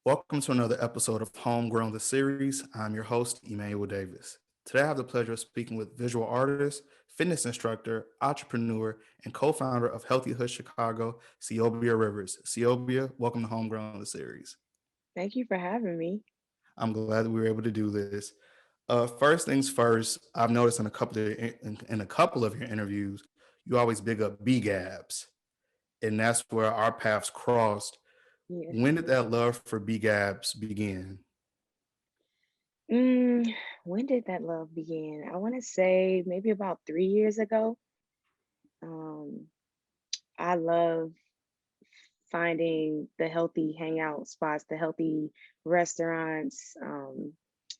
Welcome to another episode of HomeGrown the series. I'm your host, Emmanuel Davis. Today I have the pleasure of speaking with visual artist, fitness instructor, entrepreneur, and co-founder of Healthy Hood Chicago, Seobia Rivers. Seobia, welcome to HomeGrown the series. Thank you for having me. I'm glad that we were able to do this. First things first, I've noticed in a couple of your interviews, you always big up BGABs, and that's where our paths crossed. Yes. When did that love for BGABs begin? Mm, when did that love begin? I want to say maybe about 3 years ago. Um, I love finding the healthy hangout spots, the healthy restaurants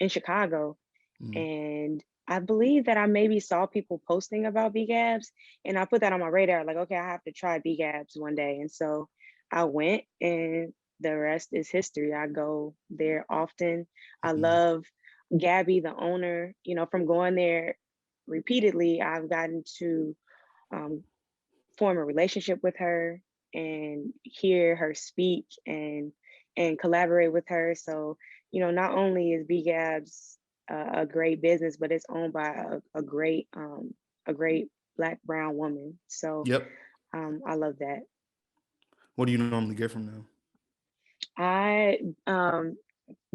in Chicago. Mm, And I believe that I maybe saw people posting about BGABs, and I put that on my radar, like, okay, I have to try BGABs one day. And so I went, and the rest is history. I go there often. I mm, love Gabby, the owner. From going there repeatedly, I've gotten to um, form a relationship with her and hear her speak and collaborate with her. So, not only is BGABs a great business, but it's owned by a great Black brown woman. So Yep. I love that. What do you normally get from them? I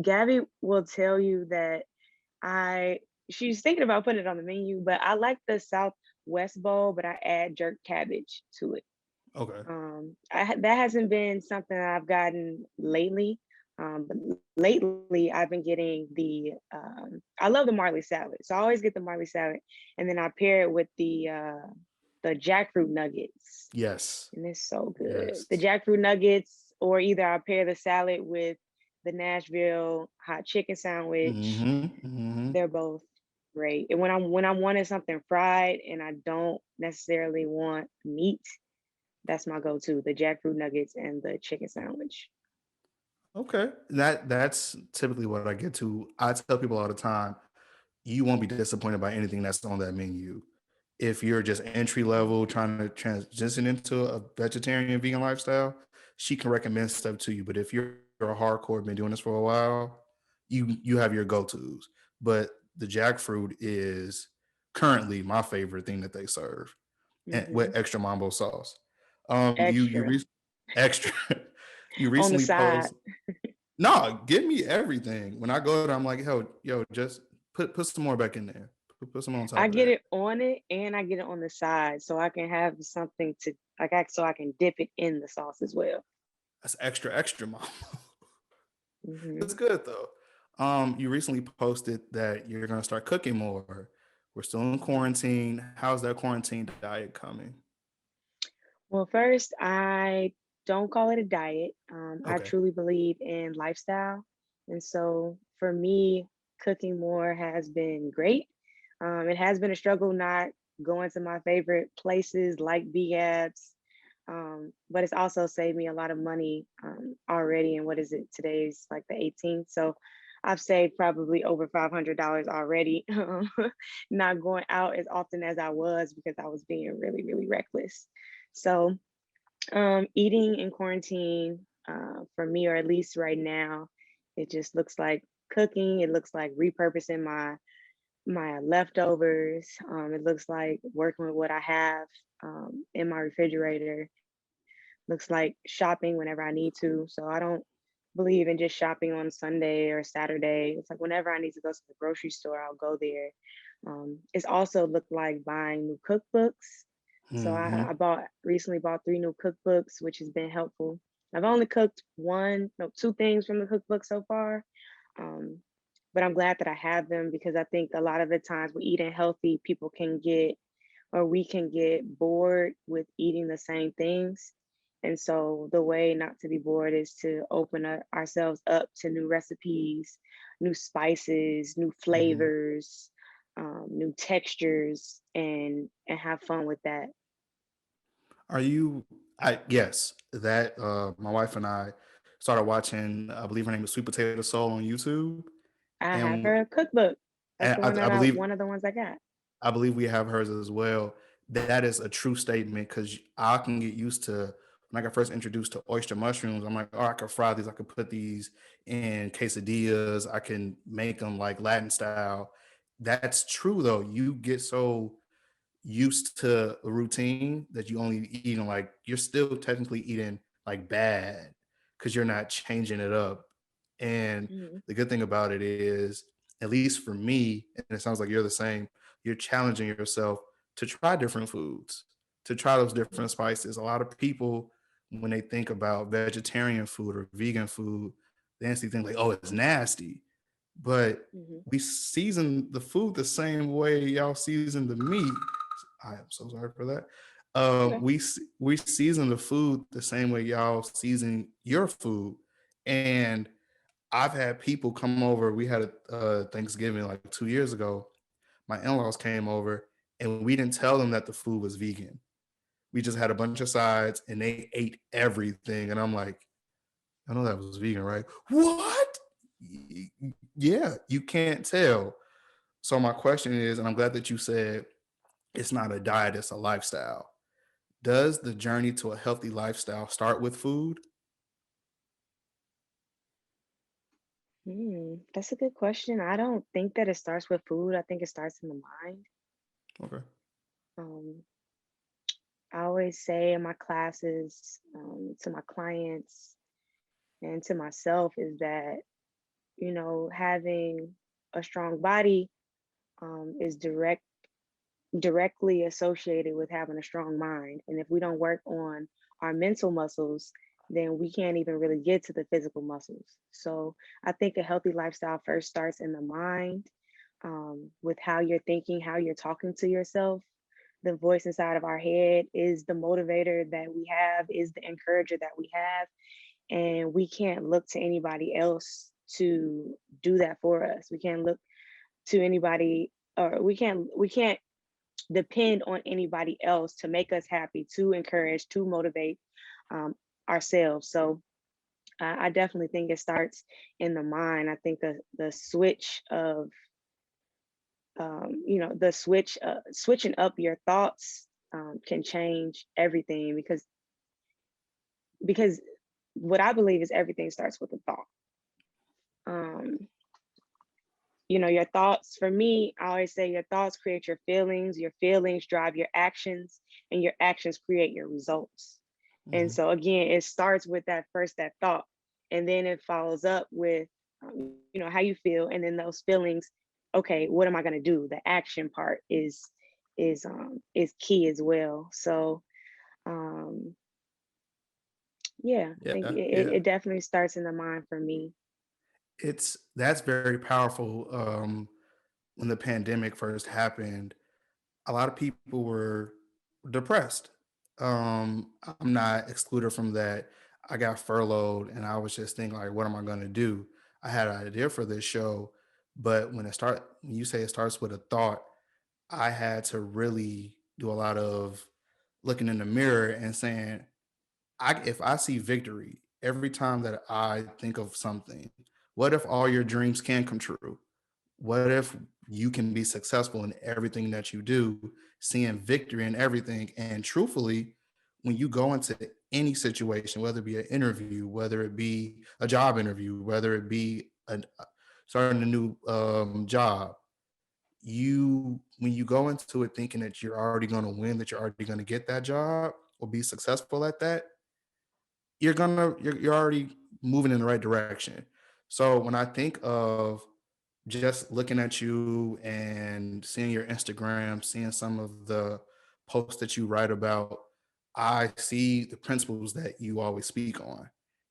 Gabby will tell you that I she's thinking about putting it on the menu, but I like the Southwest bowl, but I add jerk cabbage to it. Okay. That hasn't been something that I've gotten lately. But lately I've been getting I love the Marley salad. So I always get the Marley salad, and then I pair it with the jackfruit nuggets. Yes. And it's so good. The Yes. jackfruit nuggets, or either I pair the salad with the Nashville hot chicken sandwich. Mm-hmm. Mm-hmm. They're both great. And when I'm wanting something fried and I don't necessarily want meat, that's my go-to, the jackfruit nuggets and the chicken sandwich. Okay. That's typically what I get to. I tell people all the time, you won't be disappointed by anything that's on that menu. If you're just entry level trying to transition into a vegetarian vegan lifestyle, she can recommend stuff to you. But if you're a hardcore, been doing this for a while, you have your go-tos. But the jackfruit is currently my favorite thing that they serve, and with Hmm. extra mambo sauce. You Extra extra. You on the recently side. posed. No, give me everything. When I go there, I'm like, yo, just put some more back in there. Put some on top I of get that. it on it and I get it on the side so I can have something to so I can dip it in the sauce as well. That's extra, mom. That's Hmm. good though. You recently posted that you're gonna start cooking more. We're still in quarantine. How's that quarantine diet coming? Well, first, I don't call it a diet. I Okay. truly believe in lifestyle. And so for me, cooking more has been great. It has been a struggle not going to my favorite places like BGABs, but it's also saved me a lot of money already. And what is it? Today's like the 18th. So I've saved probably over $500 already, not going out as often as I was because I was being really, really reckless. So eating in quarantine for me, or at least right now, it just looks like cooking. It looks like repurposing my leftovers. It looks like working with what I have in my refrigerator. Looks like shopping whenever I need to. So I don't believe in just shopping on Sunday or Saturday. It's like whenever I need to go to the grocery store, I'll go there. It's also looked like buying new cookbooks. So Mm-hmm. I recently bought 3 new cookbooks, which has been helpful. I've only cooked two things from the cookbook so far. Um, but I'm glad that I have them because I think a lot of the times with eating healthy, we can get bored with eating the same things. And so the way not to be bored is to ourselves up to new recipes, new spices, new Mm-hmm. flavors, new textures, and have fun with that. Are you? I yes. That my wife and I started watching. I believe her name is Sweet Potato Soul on YouTube, I have and her cookbook. That's the and one I believe one of the ones I got. we have hers as well. That is a true statement because I can get used to when I got first introduced to oyster mushrooms, I'm like, oh, I could fry these. I could put these in quesadillas. I can make them like Latin style. That's true though. You get so used to a routine that you only eating like you're still technically eating like bad because you're not changing it up. And Mhm. the good thing about it is, at least for me, and it sounds like you're the same, you're challenging yourself to try different foods, to try those different spices. A lot of people, when they think about vegetarian food or vegan food, they instantly think like, oh, it's nasty. But Mhm. we season the food the same way y'all season the meat. I am so sorry for that. Okay. We season the food the same way y'all season your food, and I've had people come over. We had a Thanksgiving like 2 years ago. My in-laws came over, and we didn't tell them that the food was vegan. We just had a bunch of sides, and they ate everything. And I'm like, I know that was vegan, right? What? Yeah, you can't tell. So my question is, and I'm glad that you said it's not a diet, it's a lifestyle. Does the journey to a healthy lifestyle start with food? That's a good question. I don't think that it starts with food. I think it starts in the mind. Okay. Um, I always say in my classes, to my clients and to myself is that, having a strong body is directly associated with having a strong mind. And if we don't work on our mental muscles, then we can't even really get to the physical muscles. So I think a healthy lifestyle first starts in the mind, with how you're thinking, how you're talking to yourself. The voice inside of our head is the motivator that we have, is the encourager that we have. And we can't look to anybody else to do that for us. We can't look to anybody, or we can't depend on anybody else to make us happy, to encourage, to motivate um, ourselves. So I definitely think it starts in the mind. I think the switch of the switching up your thoughts can change everything, because what I believe is everything starts with a thought. Um, your thoughts, for me, I always say your thoughts create your feelings drive your actions, and your actions create your results. And Mhm. so again, it starts with that thought, and then it follows up with how you feel, and then those feelings. Okay, what am I going to do? The action part is key as well. So um yeah, I think Yeah, it yeah. definitely starts in the mind for me. That's very powerful. When the pandemic first happened, a lot of people were depressed. I'm not excluded from that. I got furloughed and I was just thinking like, what am I going to do? I had an idea for this show, but when you say it starts with a thought, I had to really do a lot of looking in the mirror and saying, if I see victory every time that I think of something, what if all your dreams can come true? What if you can be successful in everything that you do, seeing victory in everything? And truthfully, when you go into any situation, whether it be an interview, whether it be a job interview, whether it be starting a new job, when you go into it thinking that you're already going to win, that you're already going to get that job or be successful at that, you're already moving in the right direction. So when I think of just looking at you and seeing your Instagram, seeing some of the posts that you write about, I see the principles that you always speak on.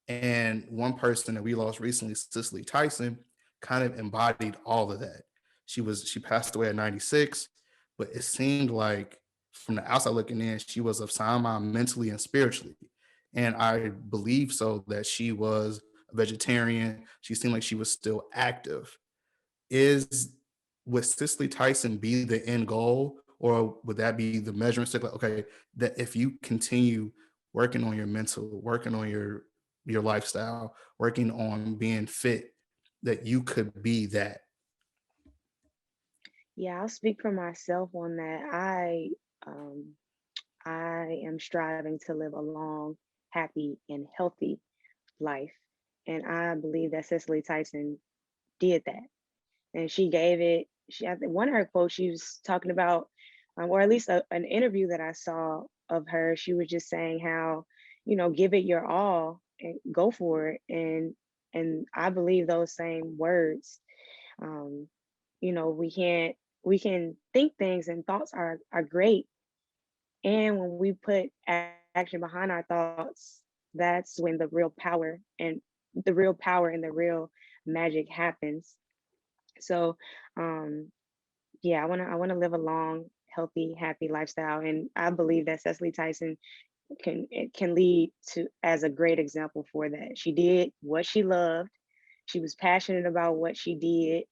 And one person that we lost recently, Cicely Tyson, kind of embodied all of that. She passed away at 96, but it seemed like from the outside looking in, she was of sound mind mentally and spiritually. And I believe so that she was a vegetarian. She seemed like she was still active. Is Would Cicely Tyson be the end goal, or would that be the measuring stick? Like, okay, that if you continue working on your mental, working on your lifestyle, working on being fit, that you could be that. Yeah, I'll speak for myself on that. Um I am striving to live a long happy, and healthy life. And I believe that Cicely Tyson did that. And she gave it, I think one of her quotes, she was talking about, or at least an interview that I saw of her, she was just saying how, give it your all and go for it. And I believe those same words. Um, we can think things, and thoughts are great. And when we put action behind our thoughts, that's when the real power and the real magic happens. So, um, yeah, I wanna live a long, healthy, happy lifestyle, and I believe that Cecily Tyson can lead to as a great example for that. She did what she loved. She was passionate about what she did,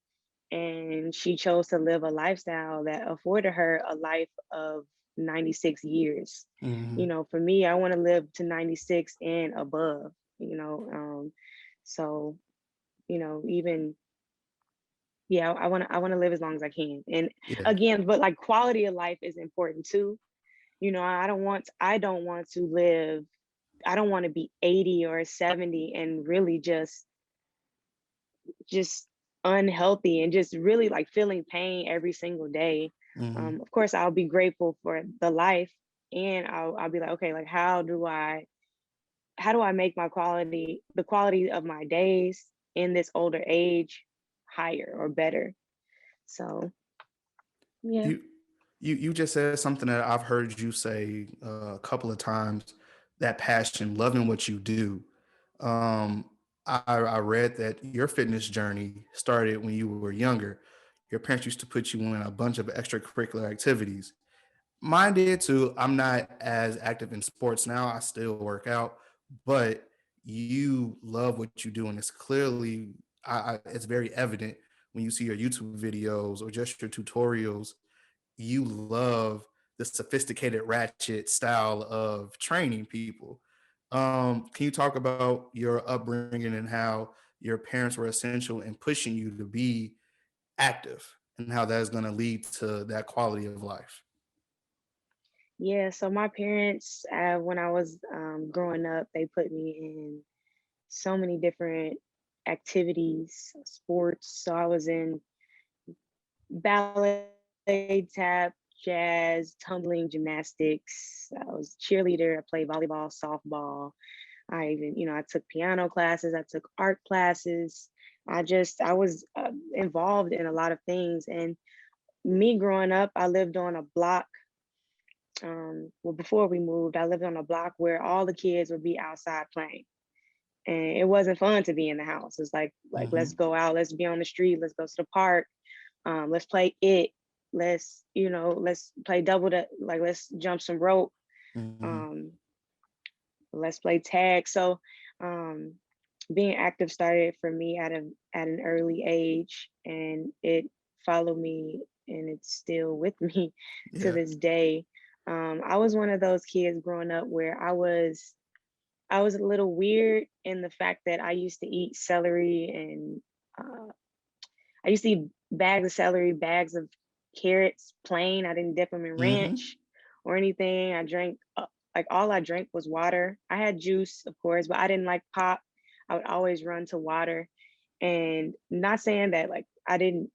and she chose to live a lifestyle that afforded her a life of 96 years. Hmm. For me, I want to live to 96 and above, so, even, yeah, I want to live as long as I can. And Yeah. again, but like quality of life is important too. I don't want to live, I don't want to be 80 or 70 and really just unhealthy and just really like feeling pain every single day. Hmm. Of course, I'll be grateful for the life, and I'll be like, okay, like how do I make the quality of my days in this older age higher or better? So yeah. You you just said something that I've heard you say a couple of times. That passion, loving what you do. Um, I read that your fitness journey started when you were younger. Your parents used to put you in a bunch of extracurricular activities. Mine did too. I'm not as active in sports now. I still work out, but you love what you do, and it's clearly, it's very evident when you see your YouTube videos or just your tutorials. You love the sophisticated ratchet style of training people. Can you talk about your upbringing and how your parents were essential in pushing you to be active and how that's going to lead to that quality of life? Yeah, so my parents, when I was growing up, they put me in so many different activities, sports. So I was in ballet, tap, jazz, tumbling, gymnastics. I was a cheerleader. I played volleyball, softball. I took piano classes. I took art classes. I was involved in a lot of things. And me growing up, I lived on a block. Well, before we moved, I lived on a block where all the kids would be outside playing, and it wasn't fun to be in the house. It's like let's Hmm. go out, let's be on the street, let's go to the park, let's play it, let's play let's jump some rope, Hmm. um, let's play tag. So um, being active started for me at an early age, and it followed me, and it's still with me to Yeah. this day. I was one of those kids growing up where I was a little weird in the fact that I used to eat celery, and uh, I used to eat bags of celery, bags of carrots plain. I didn't dip them in Hmm. ranch or anything. I drank, like, all I drank was water. I had juice, of course, but I didn't like pop. I would always run to water. And not saying that like I didn't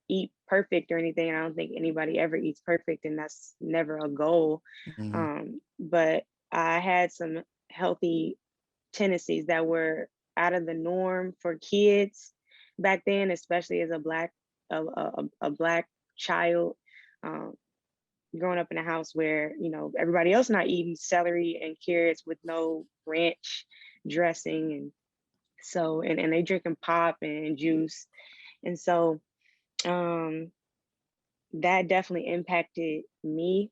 eat perfect or anything. I don't think anybody ever eats perfect, and that's never a goal. Hmm. But I had some healthy tendencies that were out of the norm for kids back then, especially as a black child, um, growing up in a house where everybody else not eating celery and carrots with no ranch dressing, and they drinking pop and juice, and so um, that definitely impacted me.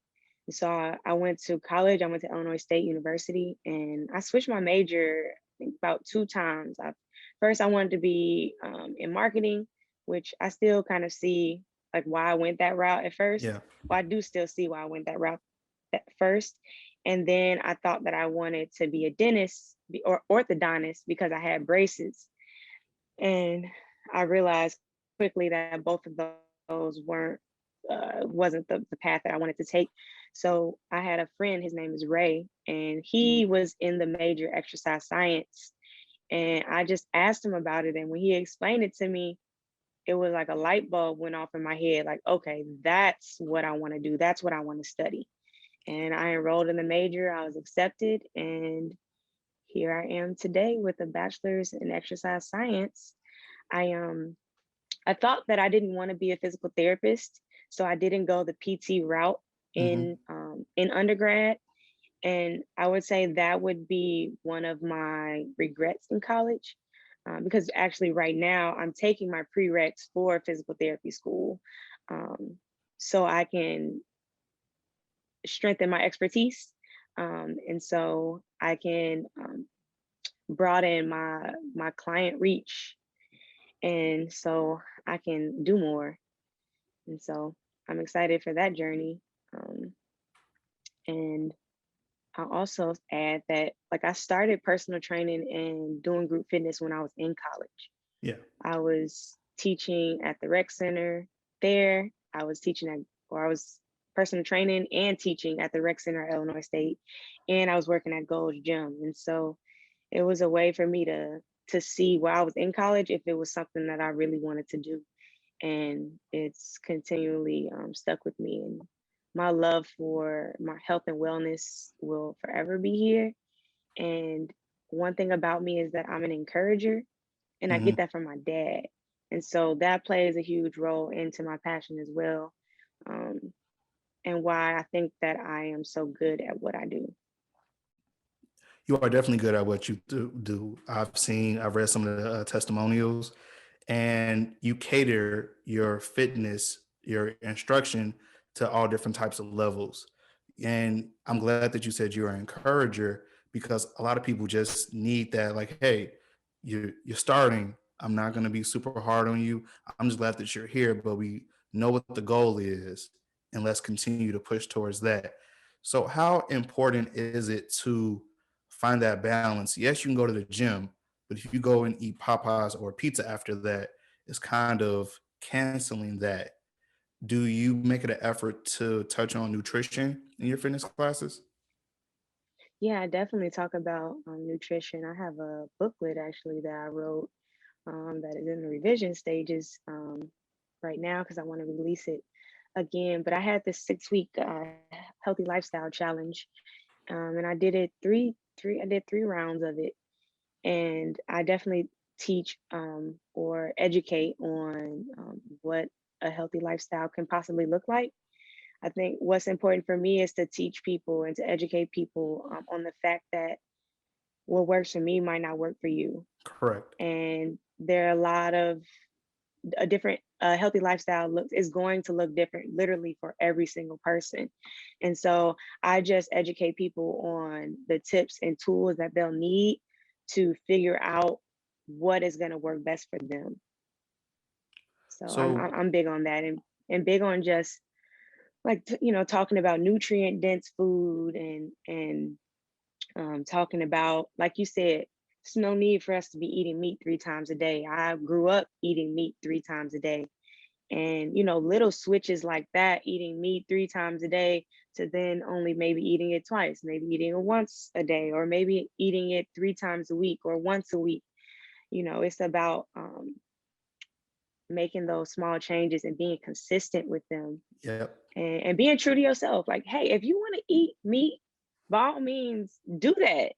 So I went to college. I went to Illinois State University, and I switched my major, I think, about two times. First, I wanted to be in marketing, which I still kind of see like why I went that route at first. Yeah. Well, I do still see why I went that route at first. And then I thought that I wanted to be a dentist or orthodontist because I had braces. And I realized quickly that both of those wasn't the path that I wanted to take. So I had a friend, his name is Ray, and he was in the major exercise science. And I just asked him about it. And when he explained it to me, it was like a light bulb went off in my head like, okay, that's what I want to do. That's what I want to study. And I enrolled in the major, I was accepted, and here I am today with a bachelor's in exercise science. I thought that I didn't want to be a physical therapist, so I didn't go the PT route Hmm. in undergrad. And I would say that would be one of my regrets in college, because actually right now I'm taking my prereqs for physical therapy school, um, so I can strengthen my expertise, and so I can broaden my client reach, and so I can do more. And so I'm excited for that journey. And I'll also add that like I started personal training and doing group fitness when I was in college. Yeah. I was teaching at the rec center there. I was teaching at, or I was personal training and teaching at the rec center at Illinois State, and I was working at Gold's Gym. And so it was a way for me to see while I was in college if it was something that I really wanted to do, and it's continually stuck with me. And my love for my health and wellness will forever be here. And one thing about me is that I'm an encourager, and I get Hmm. that from my dad. And so that plays a huge role into my passion as well, um, and why I think that I am so good at what I do. You are definitely good at what you do. I've read some of the testimonials, and you cater your fitness, your instruction to all different types of levels. And I'm glad that you said you're an encourager, because a lot of people just need that, like, hey, you're starting. I'm not going to be super hard on you. I'm just glad that you're here, but we know what the goal is, and let's continue to push towards that. So, how important is it to find that balance? Yes, you can go to the gym, but if you go and eat Popeyes or pizza after that, it's kind of canceling that. Do you make it an effort to touch on nutrition in your fitness classes? Yeah, I definitely talk about nutrition. I have a booklet actually that I wrote, that is in the revision stages right now because I want to release it again. But I had this 6 week healthy lifestyle challenge, and I did it I did 3 rounds of it, and I definitely teach or educate on what a healthy lifestyle can possibly look like. I think what's important for me is to teach people and to educate people on the fact that what works for me might not work for you. Correct. And there are a lot of a different healthy lifestyle looks is going to look different literally for every single person. And so I just educate people on the tips and tools that they'll need to figure out what is going to work best for them. So So, I'm big on that, and big on just like talking about nutrient dense food, and talking about, like you said, there's no need for us to be eating meat 3 times a day. I grew up eating meat 3 times a day. And, little switches like that, eating meat 3 times a day to then only maybe eating it twice, maybe eating it once a day, or maybe eating it 3 times a week or once a week. It's about making those small changes and being consistent with them, yep. and being true to yourself. Like, hey, if you want to eat meat, by all means, do that.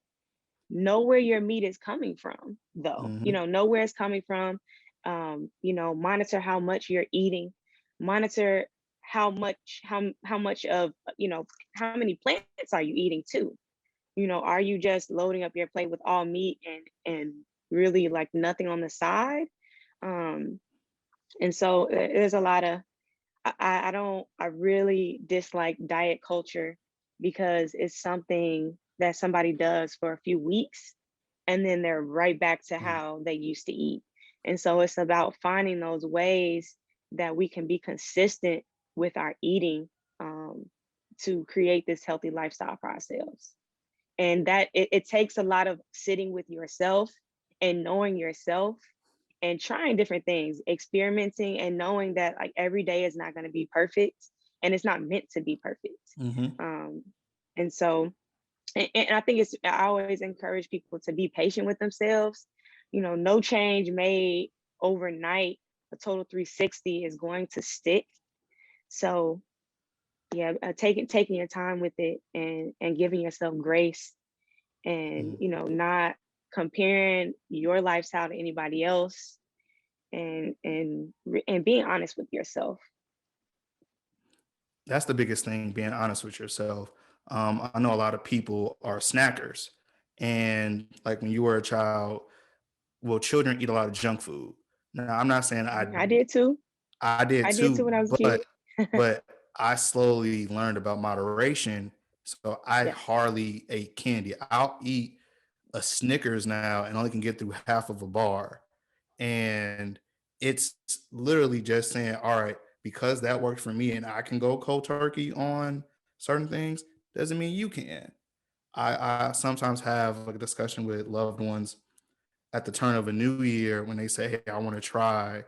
Know where your meat is coming from, though. Hmm. Know where it's coming from. Monitor how much you're eating. Monitor how much of how many plants are you eating too. Are you just loading up your plate with all meat and really like nothing on the side? Um, and so there's a lot of I really dislike diet culture because it's something that somebody does for a few weeks and then they're right back to how they used to eat. And so it's about finding those ways that we can be consistent with our eating, um, to create this healthy lifestyle for ourselves. And that it takes a lot of sitting with yourself and knowing yourself and trying different things, experimenting and knowing that like every day is not going to be perfect and it's not meant to be perfect. Hmm. Um, and so, and I think I always encourage people to be patient with themselves. No change made overnight, a total 360 is going to stick. So yeah, taking your time with it, and giving yourself grace, and not comparing your lifestyle to anybody else, and being honest with yourself. That's the biggest thing, being honest with yourself. I know a lot of people are snackers. And like when you were a child, well, children eat a lot of junk food. Now, I'm not saying I did too. I did I did too too, when I was a kid. but I slowly learned about moderation. So I Yeah. hardly ate candy. I'll eat a Snickers now and only can get through half of a bar. And it's literally just saying, all right, because that worked for me and I can go cold turkey on certain things, doesn't mean you can. I sometimes have like a discussion with loved ones at the turn of a new year when they say, hey, I want to try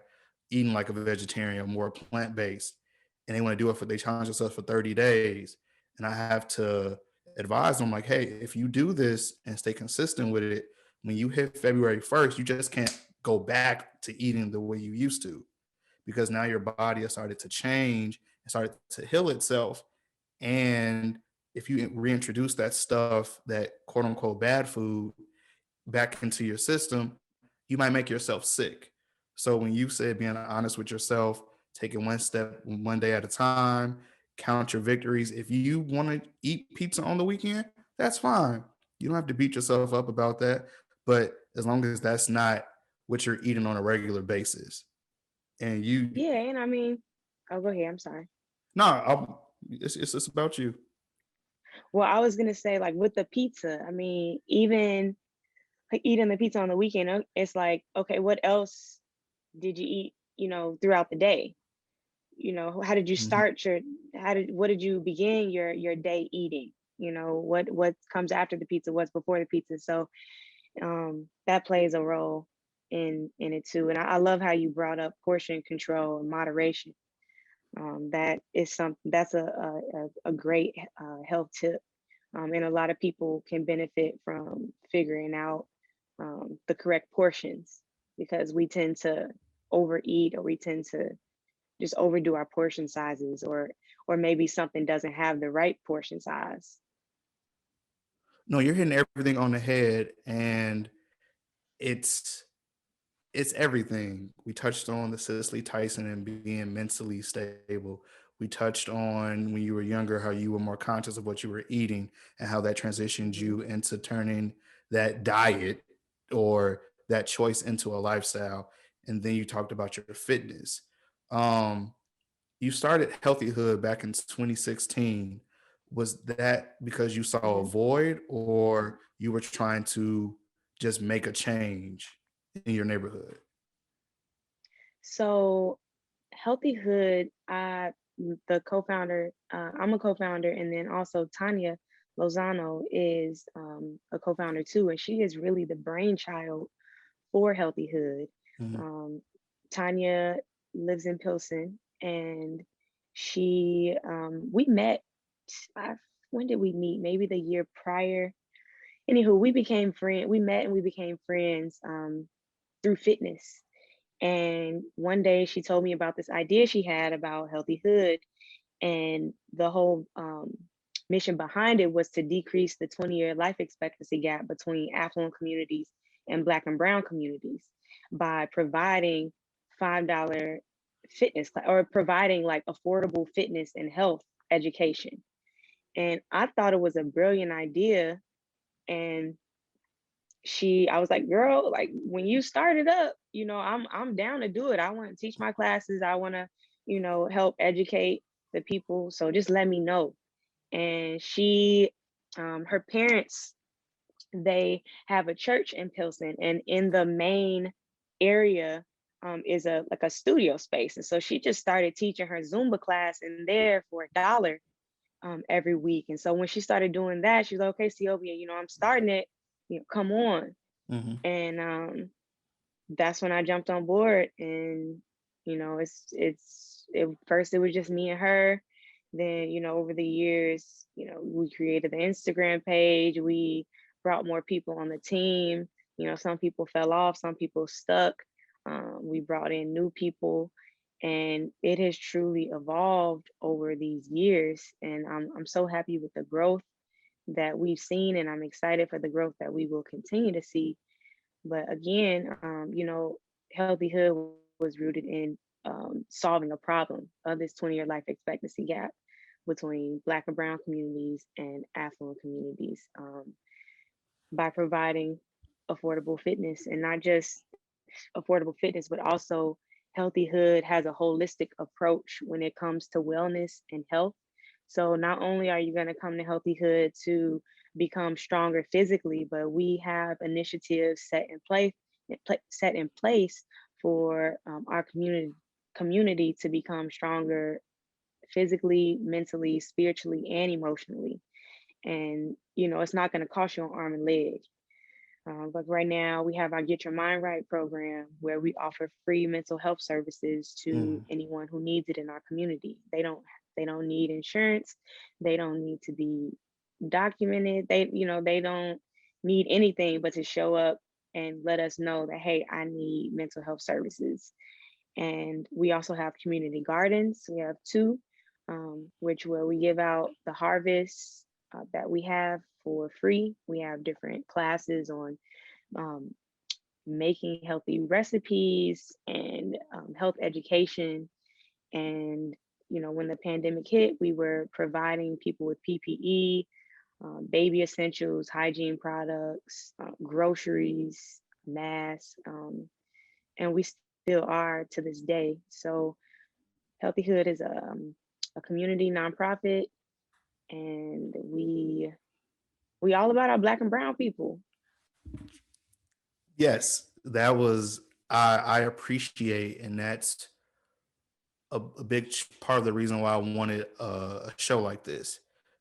eating like a vegetarian, more plant based, and they want to do it for, they challenge themselves for 30 days. And I have to advise them, like, hey, if you do this and stay consistent with it, when you hit February 1st, you just can't go back to eating the way you used to, because now your body has started to change and started to heal itself. And if you reintroduce that stuff, that quote unquote bad food, back into your system, you might make yourself sick. So when you said being honest with yourself, taking one step one day at a time, count your victories. If you want to eat pizza on the weekend, that's fine. You don't have to beat yourself up about that. But as long as that's not what you're eating on a regular basis, and you, Yeah, and I mean, oh, go ahead. I'm sorry. no, it's just about you. Well, I was gonna say, like, with the pizza, I mean, even like eating the pizza on the weekend, it's like, okay, what else did you eat, throughout the day? How did you Mhm. start what did you begin your day eating? What comes after the pizza, what's before the pizza? So that plays a role in it too. And I love how you brought up portion control and moderation. That is something that's a great health tip. And a lot of people can benefit from figuring out the correct portions, because we tend to overeat, or we tend to just overdo our portion sizes, or maybe something doesn't have the right portion size. No, you're hitting everything on the head, and it's it's everything. We touched on the Cicely Tyson and being mentally stable. We touched on when you were younger how you were more conscious of what you were eating and how that transitioned Mhm. you into turning that diet or that choice into a lifestyle. And then you talked about your fitness. Um, you started Healthy Hood back in 2016. Was that because you saw a Mhm. void, or you were trying to just make a change in your neighborhood? So Healthy Hood, the co-founder, I'm a co-founder, and then also Tanya Lozano is a co-founder too, and she is really the brainchild for Healthy Hood. Mhm. Um, Tanya lives in Pilsen, and we met. I, when did we meet? Maybe the year prior. Anywho, we became friends. We met and we became friends through fitness. And one day she told me about this idea she had about Healthy Hood, and the whole mission behind it was to decrease the 20-year life expectancy gap between affluent communities and Black and Brown communities by providing $5 or providing like affordable fitness and health education. And I thought it was a brilliant idea. And I was like, girl, like when you start it up, I'm down to do it. I want to teach my classes. I want to, help educate the people. So just let me know. And her parents, they have a church in Pilsen, and in the main area is a studio space. And so she just started teaching her Zumba class in there for $1 every week. And so when she started doing that, she was like, okay, Seobia, I'm starting it, come on. Mhm. And that's when I jumped on board. And first it was just me and her. Then, over the years, we created the Instagram page. We brought more people on the team. Some people fell off, some people stuck. We brought in new people, and it has truly evolved over these years. And I'm so happy with the growth that we've seen, and I'm excited for the growth that we will continue to see. But again, Healthy Hood was rooted in solving a problem of this 20-year life expectancy gap between Black and Brown communities and affluent communities, by providing affordable fitness, and not just affordable fitness, but also Healthy Hood has a holistic approach when it comes to wellness and health. So not only are you going to come to Healthy Hood to become stronger physically, but we have initiatives set in place for our community to become stronger physically, mentally, spiritually, and emotionally. And it's not going to cost you an arm and leg. But right now, we have our Get Your Mind Right program, where we offer free mental health services to Mm. anyone who needs it in our community. They don't need insurance. They don't need to be documented. They don't need anything but to show up and let us know that, hey, I need mental health services. And we also have community gardens. We have two, which where we give out the harvest that we have for free. We have different classes on um, making healthy recipes and health education. And when the pandemic hit, we were providing people with PPE, baby essentials, hygiene products, groceries, masks, and we still are to this day. So Healthy Hood is a community nonprofit, and we all about our Black and Brown people. Yes, that was I appreciate, and that's a big part of the reason why I wanted a show like this,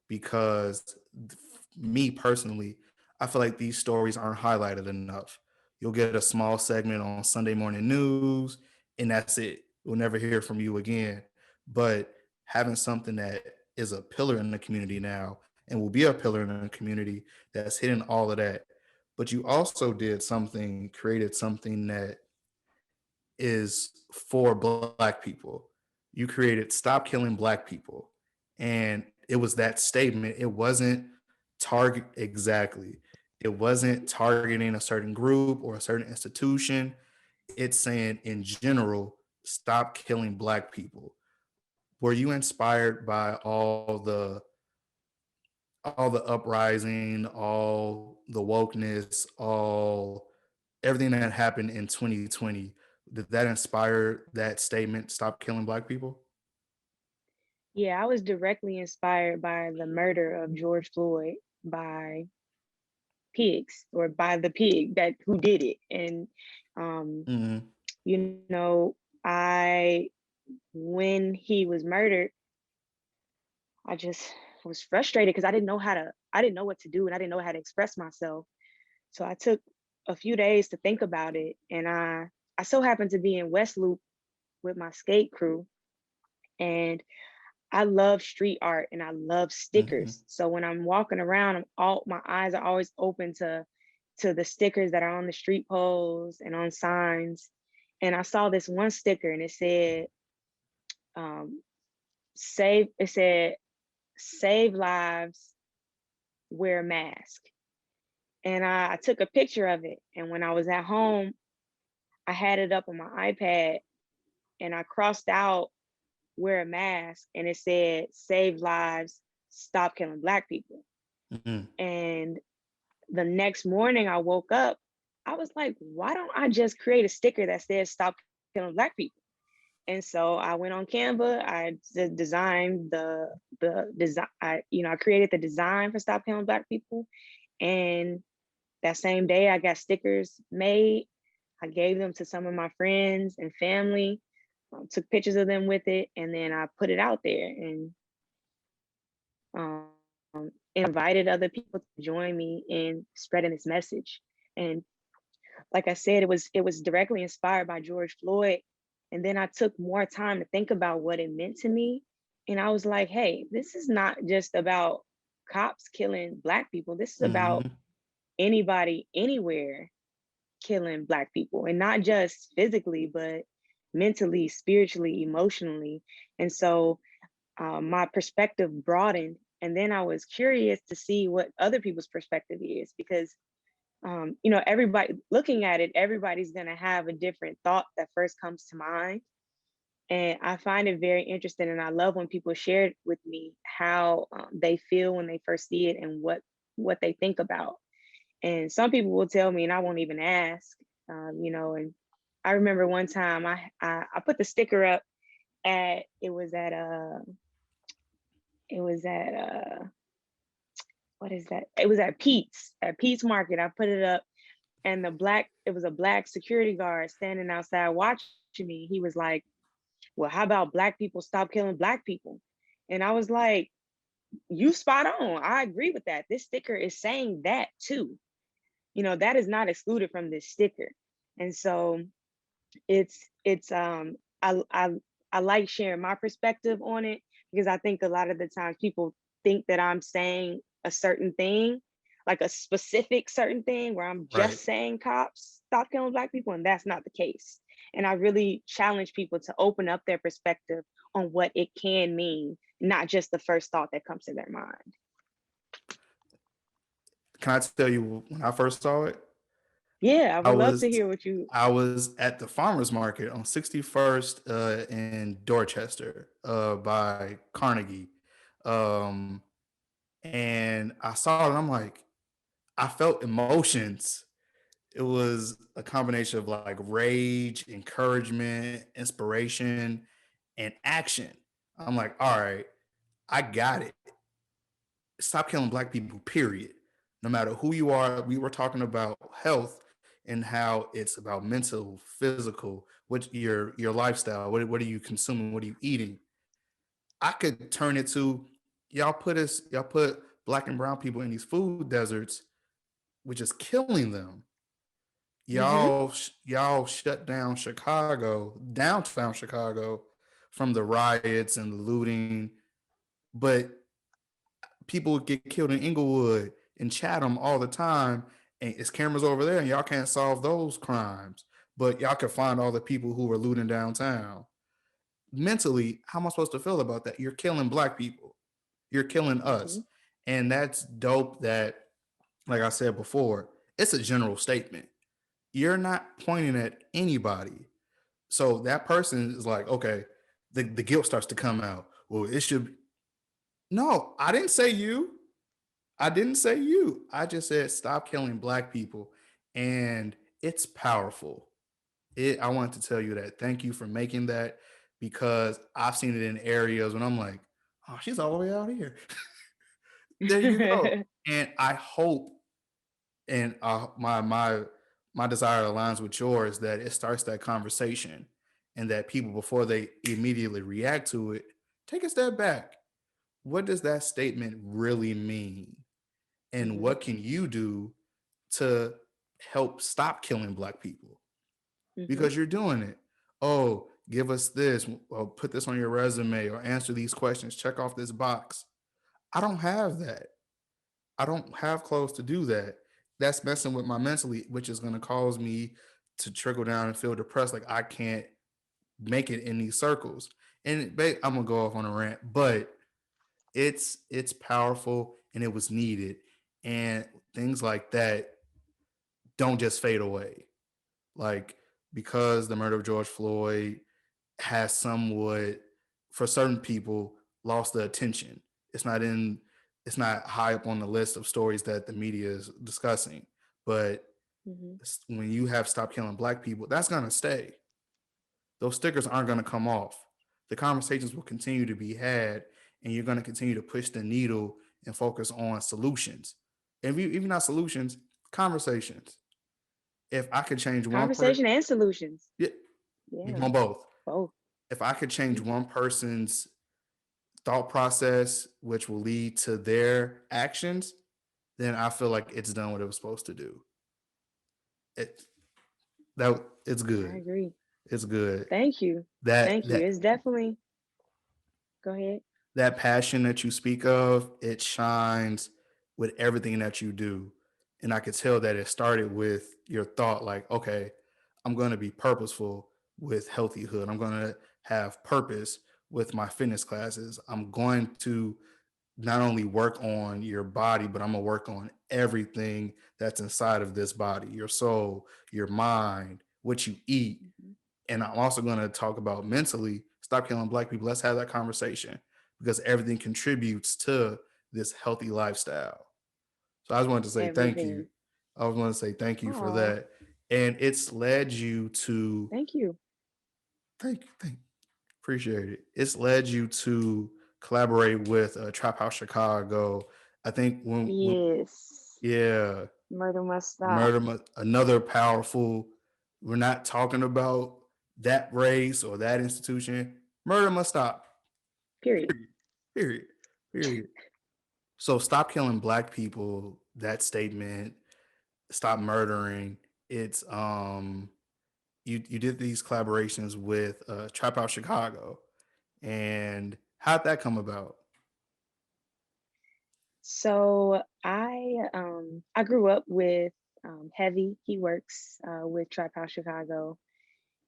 because me personally, I feel like these stories aren't highlighted enough. You'll get a small segment on Sunday morning news, and that's it. We'll never hear from you again. But having something that is a pillar in the community now and will be a pillar in the community that's hitting all of that. But you also did something, created something that is for black people. You created Stop Killing Black People. And it was that statement. It wasn't target exactly. It wasn't targeting a certain group or a certain institution. It's saying in general, stop killing black people. Were you inspired by all the uprising, all the wokeness, all everything that happened in 2020? Did that inspire that statement, stop killing black people? Yeah, I was directly inspired by the murder of George Floyd by pigs, or by the pig that who did it. And um, Hmm. you know, I when he was murdered, I just was frustrated because I didn't know what to do, and I didn't know how to express myself. So I took a few days to think about it, and I so happened to be in West Loop with my skate crew, and I love street art and I love Hmm. stickers. So when I'm walking around, all my eyes are always open to the stickers that are on the street poles and on signs. And I saw this one sticker, and it said, um, save lives, wear a mask. And I took a picture of it. And when I was at home, I had it up on my iPad, and I crossed out wear a mask, and it said save lives, stop killing black people. Hmm. And the next morning I woke up, I was like, why don't I just create a sticker that says stop killing black people? And so I went on Canva. I designed the design. I created the design for Stop Killing Black People. And that same day, I got stickers made. I gave them to some of my friends and family. Took pictures of them with it, and then I put it out there, and invited other people to join me in spreading this message. And like I said, it was directly inspired by George Floyd. And then I took more time to think about what it meant to me. And I was like, hey, this is not just about cops killing Black people. This is about Mhm. anybody, anywhere killing Black people, and not just physically, but mentally, spiritually, emotionally. And so my perspective broadened. And then I was curious to see what other people's perspective is, because everybody looking at it, everybody's going to have a different thought that first comes to mind. And I find it very interesting, and I love when people share it with me how they feel when they first see it, and what they think about. And some people will tell me, and I won't even ask. And I remember one time I put the sticker up at it was at what is that? It was at Pete's Market. I put it up, and it was a Black security guard standing outside watching me. He was like, well, how about Black people stop killing Black people? And I was like, you spot on. I agree with that. This sticker is saying that too. That is not excluded from this sticker. And so it's I like sharing my perspective on it, because I think a lot of the times people think that I'm saying a certain thing, like a specific certain thing, where I'm Right. just saying cops stop killing Black people, and that's not the case. And I really challenge people to open up their perspective on what it can mean, not just the first thought that comes to their mind. Can I tell you when I first saw it? Yeah, I I would love to was hear what you. I was at the farmers market on 61st in Dorchester by Carnegie. Um, and I saw it and I'm like, I felt emotions. It was a combination of like rage, encouragement, inspiration, and action. I'm like, all right, I got it. Stop killing Black people, period. No matter who you are, we were talking about health and how it's about mental, physical, what your lifestyle, what are you consuming, what are you eating. I could turn it to y'all put Black and brown people in these food deserts, which is killing them. Hmm. Y'all shut down Chicago, downtown Chicago, from the riots and the looting, but people get killed in Inglewood and Chatham all the time, and it's cameras over there, and y'all can't solve those crimes, but y'all can find all the people who were looting downtown. Mentally, how am I supposed to feel about that? You're killing Black people. You're killing us. Hmm. And that's dope that, like I said before, it's a general statement. You're not pointing at anybody. So that person is like, okay, the guilt starts to come out. Well, it should. No, I didn't say you. I didn't say you. I just said stop killing Black people. And it's powerful. I wanted to tell you that. Thank you for making that, because I've seen it in areas when I'm like, oh, she's all the way out here. There you go. And I hope, and my desire aligns with yours, that it starts that conversation, and that people, before they immediately react to it, take a step back. What does that statement really mean? And Hmm. what can you do to help stop killing Black people? Hmm. Because you're doing it. Oh, give us this, or put this on your resume, or answer these questions, check off this box. I don't have that. I don't have clothes to do that. That's messing with my mentally, which is going to cause me to trickle down and feel depressed. Like I can't make it in these circles. And I'm gonna go off on a rant, but it's powerful and it was needed. And things like that don't just fade away. Like, because the murder of George Floyd has somewhat, for certain people, lost the attention. It's not in it's not high up on the list of stories that the media is discussing. But Hmm. when you have Stop Killing Black People, that's gonna stay. Those stickers aren't gonna come off. The conversations will continue to be had, and you're gonna continue to push the needle and focus on solutions. If you even not solutions, conversations. If I could change one person, Conversation and solutions. yeah, we Yeah, want both. both. If I could change Mhm. one person's thought process, which will lead to their actions, then I feel like it's done what it was supposed to do. It it's I good. agree. It's good. Thank you. That Thank you. that It's definitely. Go ahead. that passion that you speak of, it shines with everything that you do. And I could tell that it started with your thought like, okay, I'm going to be purposeful with healthyhood. I'm going to have purpose with my fitness classes. I'm going to not only work on your body, but I'm going to work on everything that's inside of this body, your soul, your mind, what you eat. Mhm. And I'm also going to talk about mentally, stop killing black people. Let's have that conversation because everything contributes to this healthy lifestyle. So I just wanted to say thank you. Everything. I was want to say thank you for Oh, that. And it's led you to thank you. thank appreciate it. It's led you to collaborate with Trap House Chicago. I think when Yes. yeah, Murder must stop. Murder another powerful. We're not talking about that race or that institution. Murder must stop. Period. Period. Period. Period. So stop killing black people. That statement. Stop murdering. It's you did these collaborations with Trap Out Chicago, and how'd that come about? So I grew up with Heavy. He works with Trap House Chicago,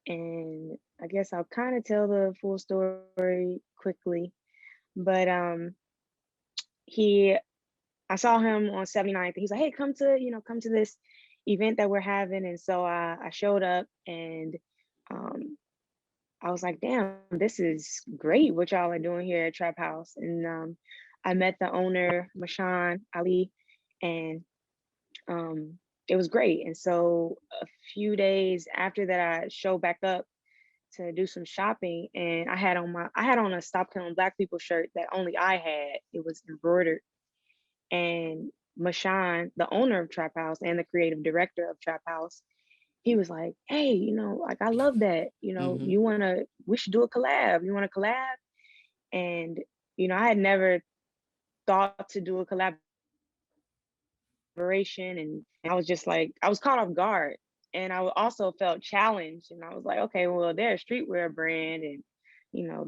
and I guess I'll kind of tell the full story quickly. But he I saw him on 79th. He's like, "Hey, come to this event that we're having." And so I showed up, and um, I was like, "Damn, this is great! What y'all are doing here at Trap House." And I met the owner, Mashan Ali, and um, it was great. And so a few days after that, I showed back up to do some shopping, and I had on a "Stop Killing Black People" shirt that only I had. It was embroidered, and Mashan, the owner of Trap House and the creative director of Trap House, he was like, "Hey, like I love that. Hmm. We should do a collab. You want to collab?" And I had never thought to do a collaboration, and I was just like, I was caught off guard, and I also felt challenged, and I was like, okay, well, they're a streetwear brand, and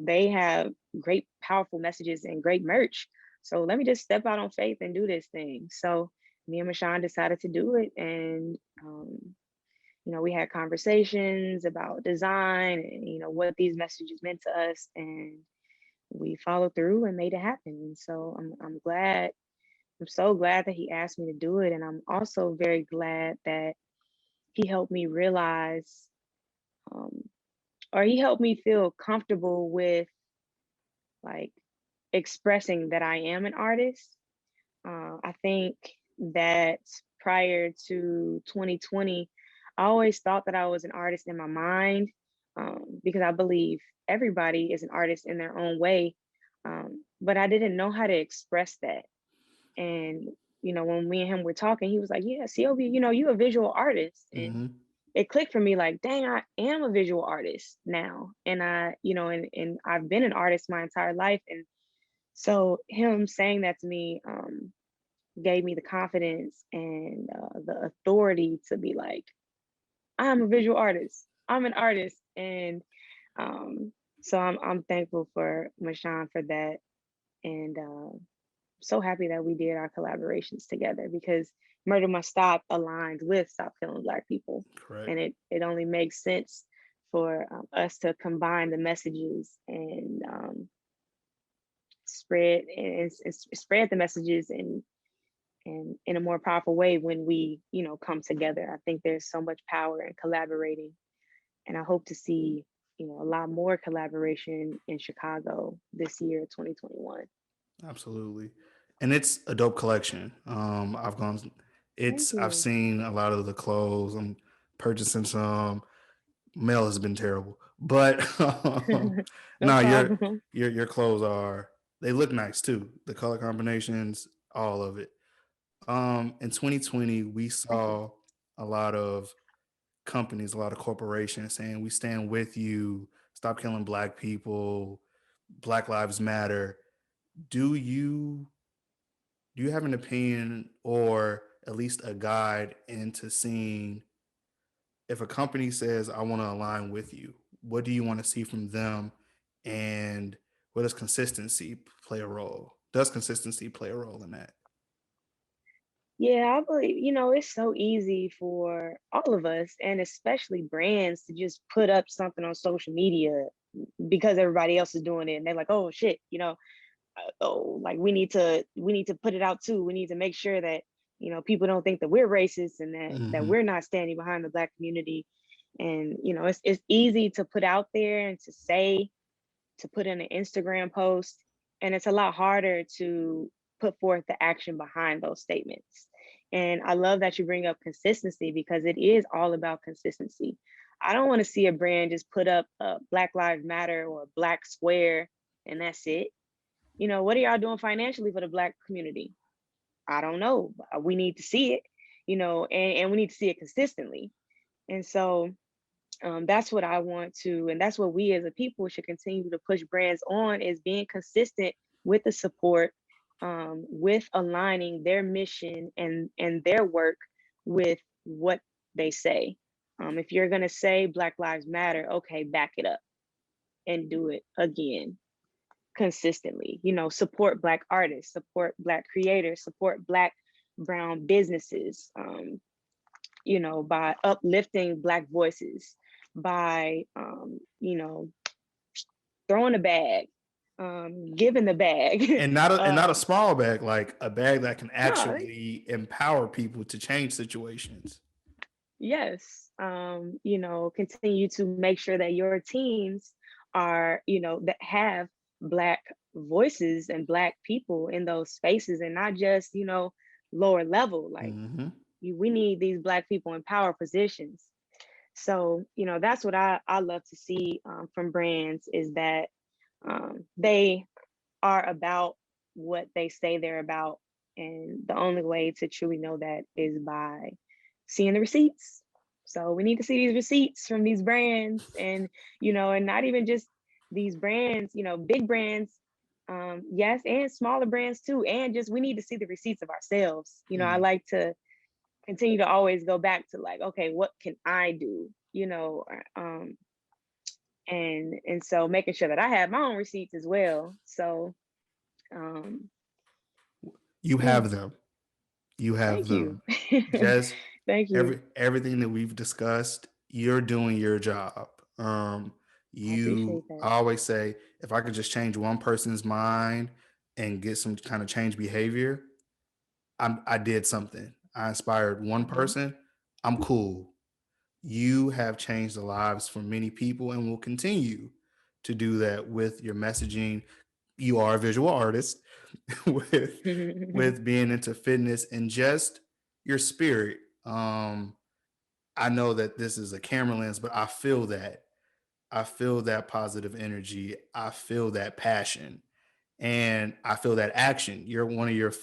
they have great, powerful messages and great merch. So let me just step out on faith and do this thing. So me and Mashawn decided to do it, and we had conversations about design and what these messages meant to us, and we followed through and made it happen. And so I'm glad. I'm so glad that he asked me to do it, and I'm also very glad that he helped me realize, um, or he helped me feel comfortable with, like, expressing that I am an artist. I think that prior to 2020, I always thought that I was an artist in my mind, because I believe everybody is an artist in their own way. But I didn't know how to express that. And, when me and him were talking, he was like, "Yeah, Seobia, you a visual artist." And Hmm. it clicked for me like, dang, I am a visual artist now. And and I've been an artist my entire life. And so him saying that to me, gave me the confidence and the authority to be like, I'm a visual artist. I'm an artist. And um, so I'm thankful for Mashawn for that. And so happy that we did our collaborations together, because Murder Must Stop aligns with Stop Killing Black People. And Correct. it only makes sense for us to combine the messages and spread the messages and in a more powerful way when we come together. I think there's so much power in collaborating, and I hope to see a lot more collaboration in Chicago this year, 2021. Absolutely. And it's a dope collection. I've gone Thank I've you. seen a lot of the clothes. I'm purchasing some. Mail has been terrible. But No no, problem. your clothes are they look nice too. The color combinations, all of it. In 2020, we Thank you. saw a lot of companies, a lot of corporations saying we stand with you, stop killing black people, Black Lives Matter. Do you do you have an opinion or at least a guide into seeing if a company says I want to align with you, what do you want to see from them and What does consistency play a role? Does consistency play a role in that? Yeah, I believe, it's so easy for all of us and especially brands to just put up something on social media because everybody else is doing it and they're like, oh shit, oh, like we need to put it out too. We need to make sure that, people don't think that we're racist and that Hmm. we're not standing behind the Black community. And, it's easy to put out there and to say, to put in an Instagram post, and it's a lot harder to put forth the action behind those statements. And I love that you bring up consistency because it is all about consistency. I don't want to see a brand just put up a Black Lives Matter or a Black square and that's it. What are y'all doing financially for the Black community? I don't know. We need to see it, and we need to see it consistently. And so that's what I want to, and that's what we as a people should continue to push brands on is being consistent with the support, with aligning their mission and their work with what they say. If you're gonna say Black Lives Matter, okay, back it up and do it again consistently. Support Black artists, support Black creators, support Black brown businesses. By uplifting Black voices, by throwing a bag, giving the bag. And not a um, small bag, like a bag that can no, actually empower people to change situations. yes, continue to make sure that your teams are, that have Black voices and Black people in those spaces and not just, lower level. Like Hmm. we need these Black people in power positions. So, that's what I love to see from brands is that they are about what they say they're about. And the only way to truly know that is by seeing the receipts. So we need to see these receipts from these brands and not even just these brands, big brands, yes, and smaller brands too. And just we need to see the receipts of ourselves. I Mm. like to continue to always go back to like, okay, what can I do? And so making sure that I have my own receipts as well. So um You yeah, have them. You have thank you. them. Just Thank you. everything that we've discussed, you're doing your job. I appreciate I that. always say, if I could just change one person's mind and get some kind of change behavior, I did something. I inspired one Mhm. person. I'm cool. You have changed the lives for many people and will continue to do that with your messaging. You are a visual artist with being into fitness and just your spirit. I know that this is a camera lens, but I feel that. I feel that positive energy. I feel that passion and I feel that action. You're one of your,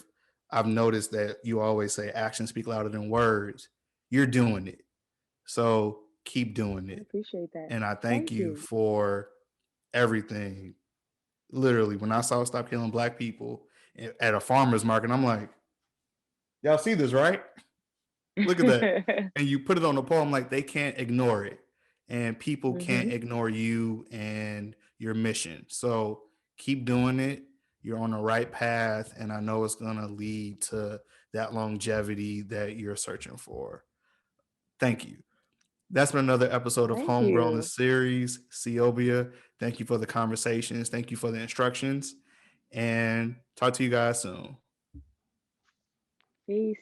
I've noticed that you always say actions speak louder than words. You're doing it. So keep doing I it. appreciate that. And I thank Thank you you. for everything. Literally, when I saw Stop Killing Black People at a farmer's market, I'm like, y'all see this, right? Look at that. And you put it on the poem, like they can't ignore it. And people can't Hmm. ignore you and your mission. So keep doing it. You're on the right path. And I know it's going to lead to that longevity that you're searching for. Thank you. That's been another episode of Thank Homegrown the you. series. Seobia, thank you for the conversations. Thank you for the instructions. And talk to you guys soon. Peace.